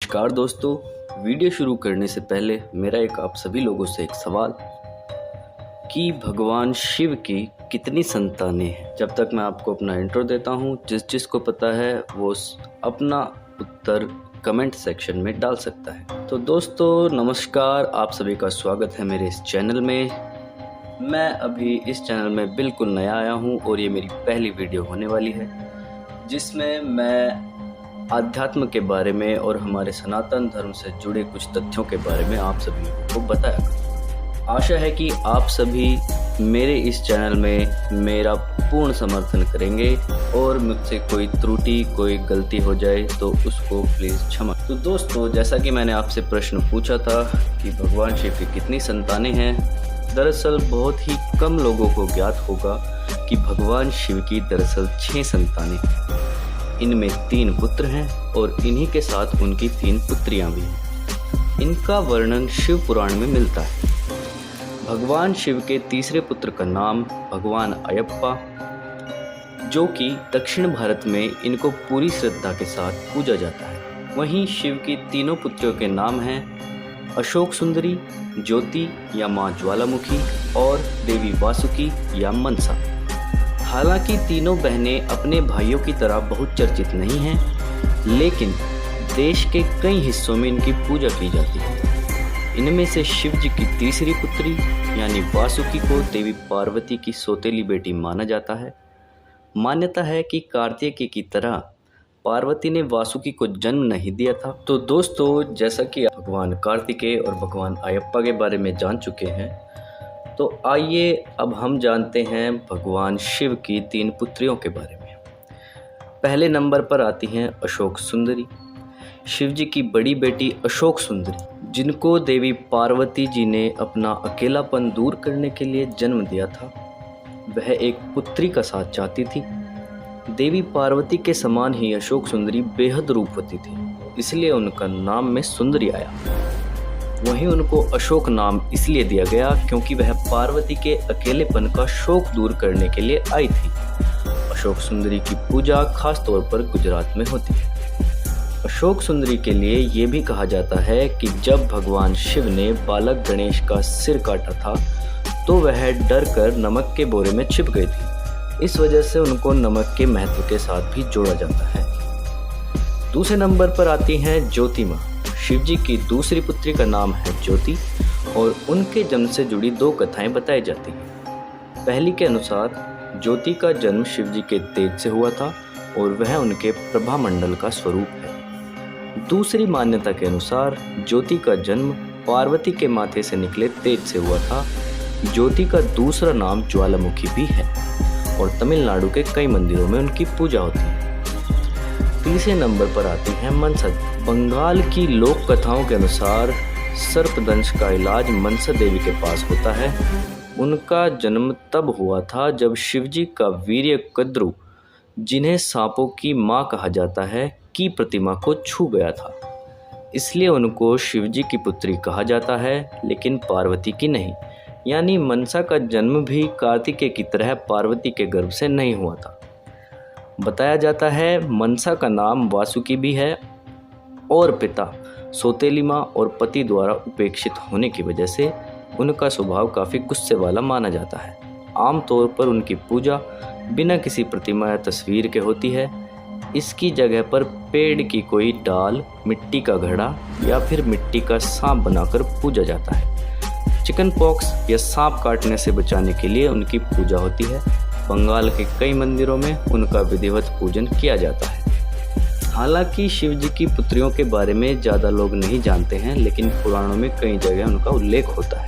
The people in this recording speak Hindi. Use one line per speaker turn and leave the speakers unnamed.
नमस्कार दोस्तों, वीडियो शुरू करने से पहले मेरा आप सभी लोगों से एक सवाल कि भगवान शिव की कितनी संतानें हैं। जब तक मैं आपको अपना इंट्रो देता हूँ, जिसको पता है वो अपना उत्तर कमेंट सेक्शन में डाल सकता है। तो दोस्तों नमस्कार, आप सभी का स्वागत है मेरे इस चैनल में। मैं अभी इस चैनल में बिल्कुल नया आया हूँ और ये मेरी पहली वीडियो होने वाली है, जिसमें मैं आध्यात्म के बारे में और हमारे सनातन धर्म से जुड़े कुछ तथ्यों के बारे में आप सभी को बताया करूँ। आशा है कि आप सभी मेरे इस चैनल में मेरा पूर्ण समर्थन करेंगे और मुझसे कोई त्रुटि कोई गलती हो जाए तो उसको प्लीज़ क्षमा। तो दोस्तों, जैसा कि मैंने आपसे प्रश्न पूछा था कि भगवान शिव की कितनी संतानें हैं, दरअसल बहुत ही कम लोगों को ज्ञात होगा कि भगवान शिव की दरअसल 6 संतानें हैं। इनमें 3 पुत्र हैं और इन्हीं के साथ उनकी 3 पुत्रियां भी हैं। इनका वर्णन शिव पुराण में मिलता है। भगवान शिव के तीसरे पुत्र का नाम भगवान अयप्पा, जो कि दक्षिण भारत में इनको पूरी श्रद्धा के साथ पूजा जाता है। वहीं शिव की तीनों पुत्रियों के नाम हैं अशोक सुंदरी, ज्योति या माँ ज्वालामुखी और देवी वासुकी या मनसा। हालांकि तीनों बहनें अपने भाइयों की तरह बहुत चर्चित नहीं हैं, लेकिन देश के कई हिस्सों में इनकी पूजा की जाती है। इनमें से शिव जी की तीसरी पुत्री यानी वासुकी को देवी पार्वती की सौतेली बेटी माना जाता है। मान्यता है कि कार्तिकेय की तरह पार्वती ने वासुकी को जन्म नहीं दिया था। तो दोस्तों, जैसा कि भगवान कार्तिकेय और भगवान अयप्पा के बारे में जान चुके हैं, तो आइए अब हम जानते हैं भगवान शिव की 3 पुत्रियों के बारे में। पहले नंबर पर आती हैं अशोक सुंदरी। शिव जी की बड़ी बेटी अशोक सुंदरी, जिनको देवी पार्वती जी ने अपना अकेलापन दूर करने के लिए जन्म दिया था, वह एक पुत्री का साथ चाहती थी। देवी पार्वती के समान ही अशोक सुंदरी बेहद रूपवती थी, इसलिए उनका नाम में सुंदरी आया। वहीं उनको अशोक नाम इसलिए दिया गया क्योंकि वह पार्वती के अकेलेपन का शोक दूर करने के लिए आई थी। अशोक सुंदरी की पूजा खास तौर पर गुजरात में होती है। अशोक सुंदरी के लिए ये भी कहा जाता है कि जब भगवान शिव ने बालक गणेश का सिर काटा था तो वह डर कर नमक के बोरे में छिप गई थी। इस वजह से उनको नमक के महत्व के साथ भी जोड़ा जाता है। दूसरे नंबर पर आती हैं ज्योति माँ। शिव जी की दूसरी पुत्री का नाम है ज्योति और उनके जन्म से जुड़ी 2 कथाएं बताई जाती हैं। पहली के अनुसार ज्योति का जन्म शिव जी के तेज से हुआ था और वह उनके प्रभा मंडल का स्वरूप है। दूसरी मान्यता के अनुसार ज्योति का जन्म पार्वती के माथे से निकले तेज से हुआ था। ज्योति का दूसरा नाम ज्वालामुखी भी है और तमिलनाडु के कई मंदिरों में उनकी पूजा होती है। तीसरे नंबर पर आती है मनसा। बंगाल की लोक कथाओं के अनुसार सर्पदंश का इलाज मनसा देवी के पास होता है। उनका जन्म तब हुआ था जब शिवजी का वीर्य कद्रु, जिन्हें सांपों की मां कहा जाता है, की प्रतिमा को छू गया था। इसलिए उनको शिवजी की पुत्री कहा जाता है, लेकिन पार्वती की नहीं। यानी मनसा का जन्म भी कार्तिकेय की तरह पार्वती के गर्भ से नहीं हुआ था। बताया जाता है मनसा का नाम वासुकी भी है और पिता सौतेली माँ और पति द्वारा उपेक्षित होने की वजह से उनका स्वभाव काफ़ी गुस्से वाला माना जाता है। आमतौर पर उनकी पूजा बिना किसी प्रतिमा या तस्वीर के होती है। इसकी जगह पर पेड़ की कोई डाल, मिट्टी का घड़ा या फिर मिट्टी का सांप बनाकर पूजा जाता है। चिकन पॉक्स या सांप काटने से बचाने के लिए उनकी पूजा होती है। बंगाल के कई मंदिरों में उनका विधिवत पूजन किया जाता है। हालांकि शिव जी की पुत्रियों के बारे में ज़्यादा लोग नहीं जानते हैं, लेकिन पुराणों में कई जगह उनका उल्लेख होता है।